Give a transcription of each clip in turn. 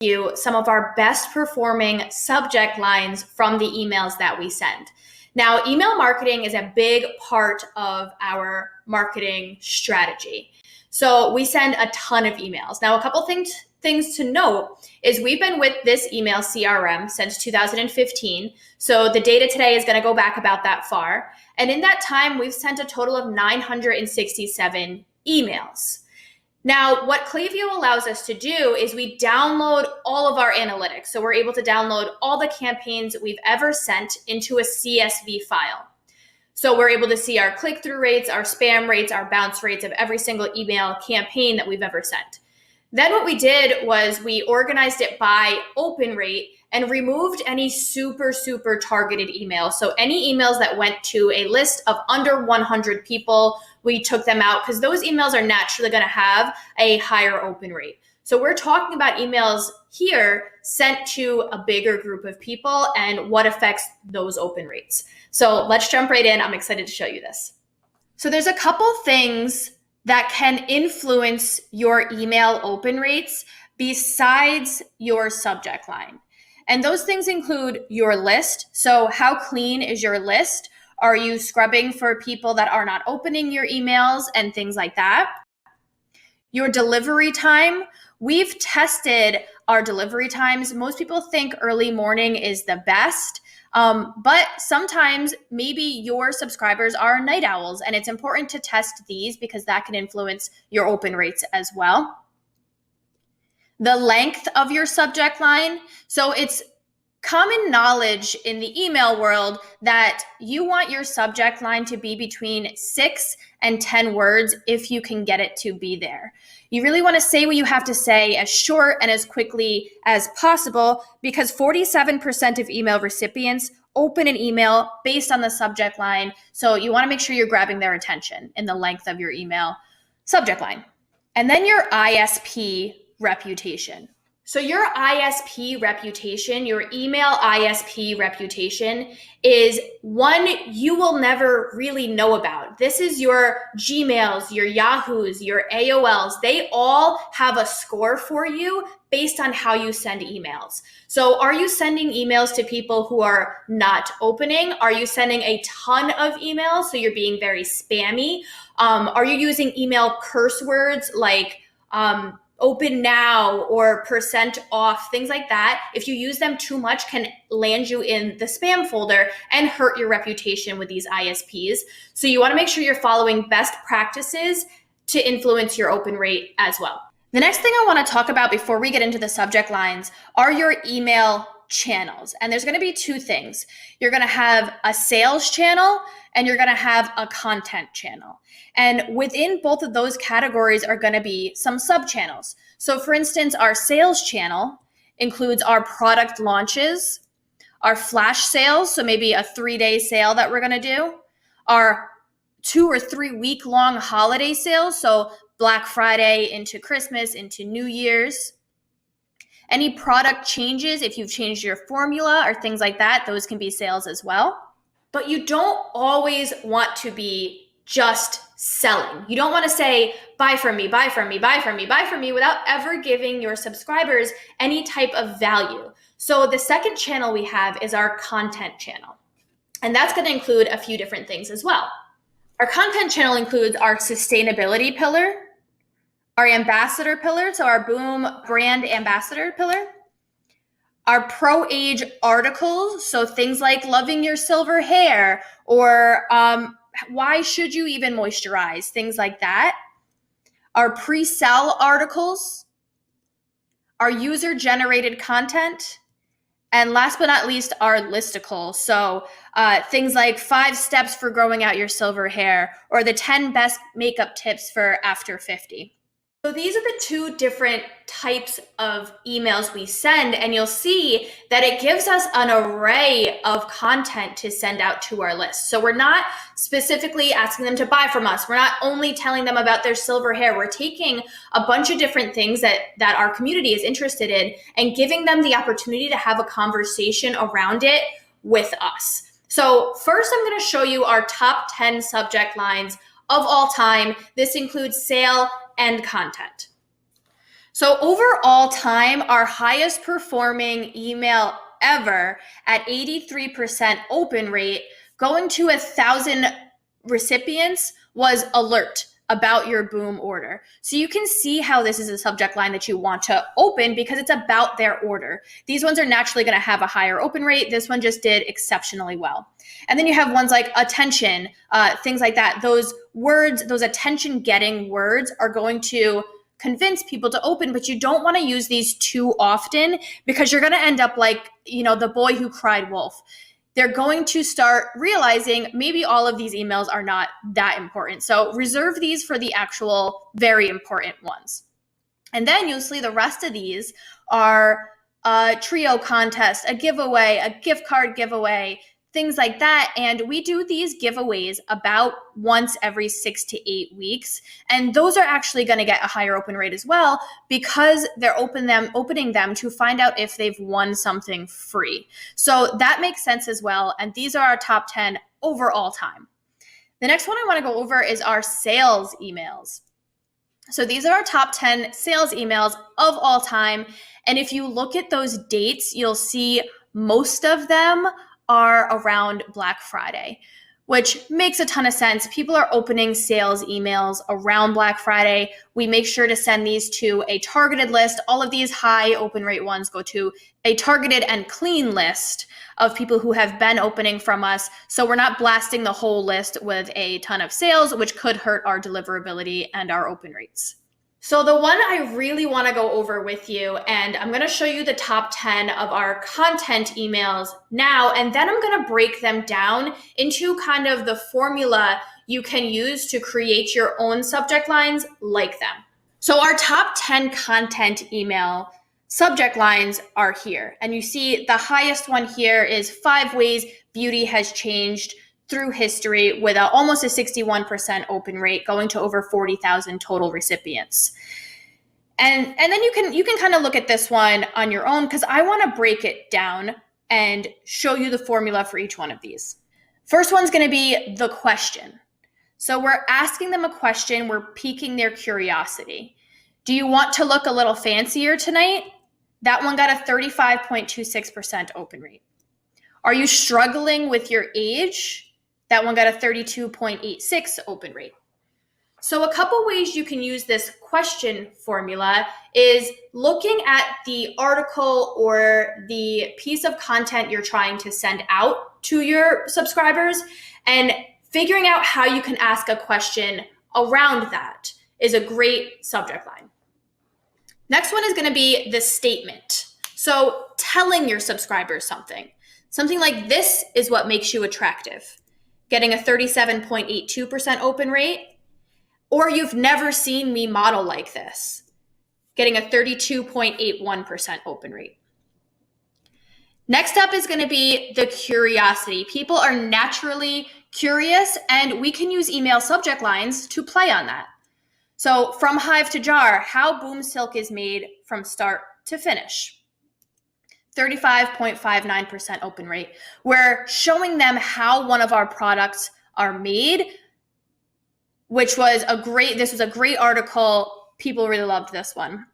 you some of our best performing subject lines from the emails that we send. Now, email marketing is a big part of our marketing strategy. So we send a ton of emails. Now, a couple things to note is we've been with this email CRM since 2015. So the data today is going to go back about that far. And in that time, we've sent a total of 967 emails. Now, what Klaviyo allows us to do is we download all of our analytics. So we're able to download all the campaigns we've ever sent into a CSV file. So we're able to see our click-through rates, our spam rates, our bounce rates of every single email campaign that we've ever sent. Then what we did was we organized it by open rate and removed any super targeted emails. So any emails that went to a list of under 100 people, we took them out because those emails are naturally going to have a higher open rate. So we're talking about emails here sent to a bigger group of people and what affects those open rates. So let's jump right in. I'm excited to show you this. So there's a couple things that can influence your email open rates besides your subject line. And those things include your list. So how clean is your list? Are you scrubbing for people that are not opening your emails and things like that? Your delivery time. We've tested our delivery times. Most people think early morning is the best. But sometimes maybe your subscribers are night owls, and it's important to test these because that can influence your open rates as well. The length of your subject line. So it's common knowledge in the email world that you want your subject line to be between 6 and 10 words if you can get it to be there. You really want to say what you have to say as short and as quickly as possible because 47% of email recipients open an email based on the subject line. So you want to make sure you're grabbing their attention in the length of your email subject line. And then your ISP reputation. So your ISP reputation, your email ISP reputation is one you will never really know about. This is your Gmails, your Yahoos, your AOLs. They all have a score for you based on how you send emails. So are you sending emails to people who are not opening? Are you sending a ton of emails so you're being very spammy? Are you using email curse words like open now or percent off, things like that? If you use them too much, can land you in the spam folder and hurt your reputation with these ISPs. So you want to make sure you're following best practices to influence your open rate as well. The next thing I want to talk about before we get into the subject lines are your email channels. And there's going to be two things. You're going to have a sales channel and you're going to have a content channel. And within both of those categories are going to be some sub-channels. So for instance, our sales channel includes our product launches, our flash sales, so maybe a 3-day sale that we're going to do, our 2 or 3 week long holiday sales, so Black Friday into Christmas, into New Year's. Any product changes, if you've changed your formula or things like that, those can be sales as well. But you don't always want to be just selling. You don't want to say, buy from me, buy from me, buy from me, buy from me without ever giving your subscribers any type of value. So the second channel we have is our content channel. And that's going to include a few different things as well. Our content channel includes our sustainability pillar, our ambassador pillar, so our Boom brand ambassador pillar, our pro-age articles, so things like loving your silver hair or why should you even moisturize, things like that, our pre-sell articles, our user-generated content, and last but not least, our listicles. So things like 5 steps for growing out your silver hair or the 10 best makeup tips for after 50. So these are the two different types of emails we send, and you'll see that it gives us an array of content to send out to our list. So we're not specifically asking them to buy from us. We're not only telling them about their silver hair. We're taking a bunch of different things that our community is interested in and giving them the opportunity to have a conversation around it with us. So first, I'm going to show you our top 10 subject lines of all time. This includes sale and content. So overall time, our highest performing email ever at 83% open rate, going to 1,000 recipients, was alert about your boom order. So you can see how this is a subject line that you want to open because it's about their order. These ones are naturally going to have a higher open rate. This one just did exceptionally well. And then you have ones like attention, things like that. Those words, those attention getting words are going to convince people to open, but you don't want to use these too often because you're going to end up like, the boy who cried wolf. They're going to start realizing maybe all of these emails are not that important. So reserve these for the actual very important ones. And then you'll see the rest of these are a trio contest, a giveaway, a gift card giveaway, things like that. And we do these giveaways about once every 6 to 8 weeks. And those are actually going to get a higher open rate as well because they're opening them to find out if they've won something free. So that makes sense as well. And these are our top 10 overall time. The next one I want to go over is our sales emails. So these are our top 10 sales emails of all time. And if you look at those dates, you'll see most of them are around Black Friday, which makes a ton of sense. People are opening sales emails around Black Friday. We make sure to send these to a targeted list. All of these high open rate ones go to a targeted and clean list of people who have been opening from us. So we're not blasting the whole list with a ton of sales, which could hurt our deliverability and our open rates. So the one I really want to go over with you, and I'm going to show you the top 10 of our content emails now, and then I'm going to break them down into kind of the formula you can use to create your own subject lines like them. So our top 10 content email subject lines are here. And you see the highest one here is 5 ways beauty has changed through history, with almost a 61% open rate, going to over 40,000 total recipients. And then you can kind of look at this one on your own because I want to break it down and show you the formula for each one of these. First one's going to be the question. So we're asking them a question, we're piquing their curiosity. Do you want to look a little fancier tonight? That one got a 35.26% open rate. Are you struggling with your age? That one got a 32.86 open rate. So a couple ways you can use this question formula is looking at the article or the piece of content you're trying to send out to your subscribers and figuring out how you can ask a question around that is a great subject line. Next one is going to be the statement. So telling your subscribers something like this is what makes you attractive. Getting a 37.82% open rate, or you've never seen me model like this, getting a 32.81% open rate. Next up is going to be the curiosity. People are naturally curious, and we can use email subject lines to play on that. So from hive to jar, how boom silk is made from start to finish. 35.59% open rate. We're showing them how one of our products are made, which was this was a great article. People really loved this one.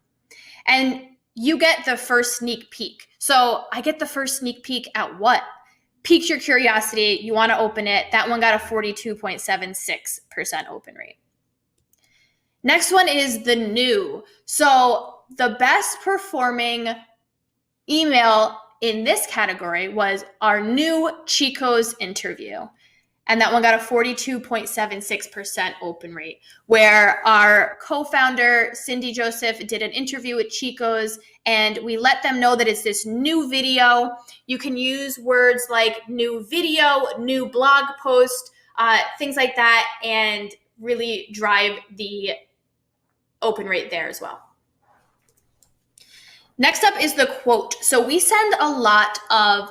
And you get the first sneak peek. So I get the first sneak peek at what? Piques your curiosity. You want to open it. That one got a 42.76% open rate. Next one is the new. So the best performing email in this category was our new Chico's interview. And that one got a 42.76% open rate, where our co-founder, Cindy Joseph, did an interview with Chico's, and we let them know that it's this new video. You can use words like new video, new blog post, things like that, and really drive the open rate there as well. Next up is the quote. So we send a lot of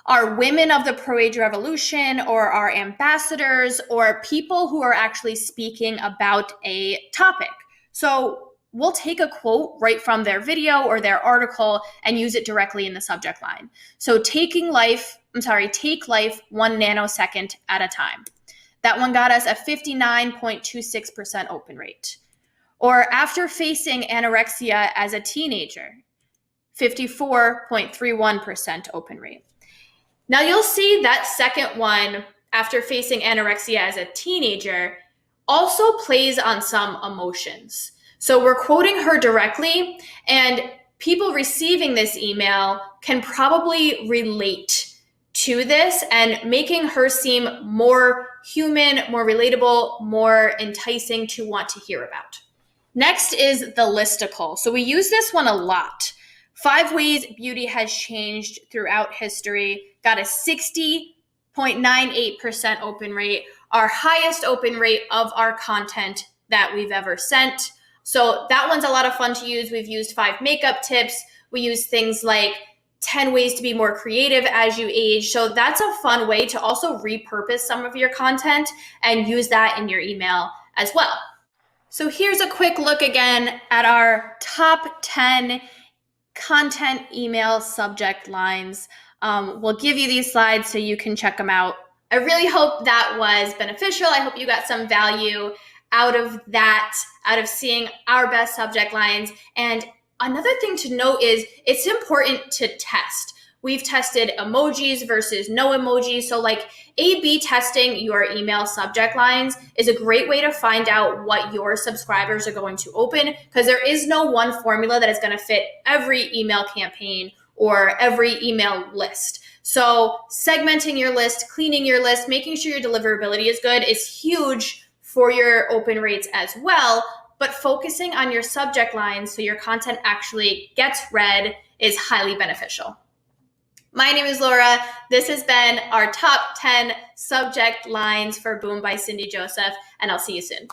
our women of the pro-age revolution or our ambassadors or people who are actually speaking about a topic. So we'll take a quote right from their video or their article and use it directly in the subject line. So take life 1 nanosecond at a time. That one got us a 59.26% open rate. Or after facing anorexia as a teenager, 54.31% open rate. Now you'll see that second one, after facing anorexia as a teenager, also plays on some emotions. So we're quoting her directly, and people receiving this email can probably relate to this and making her seem more human, more relatable, more enticing to want to hear about. Next is the listicle. So we use this one a lot. 5 ways beauty has changed throughout history. Got a 60.98% open rate, our highest open rate of our content that we've ever sent. So that one's a lot of fun to use. We've used 5 makeup tips. We use things like 10 ways to be more creative as you age. So that's a fun way to also repurpose some of your content and use that in your email as well. So here's a quick look again at our top 10 content email subject lines. We'll give you these slides so you can check them out. I really hope that was beneficial. I hope you got some value out of that, out of seeing our best subject lines. And another thing to note is it's important to test. We've tested emojis versus no emojis. So like A/B testing your email subject lines is a great way to find out what your subscribers are going to open, because there is no one formula that is going to fit every email campaign or every email list. So segmenting your list, cleaning your list, making sure your deliverability is good is huge for your open rates as well. But focusing on your subject lines so your content actually gets read is highly beneficial. My name is Laura. This has been our top 10 subject lines for Boom by Cindy Joseph, and I'll see you soon.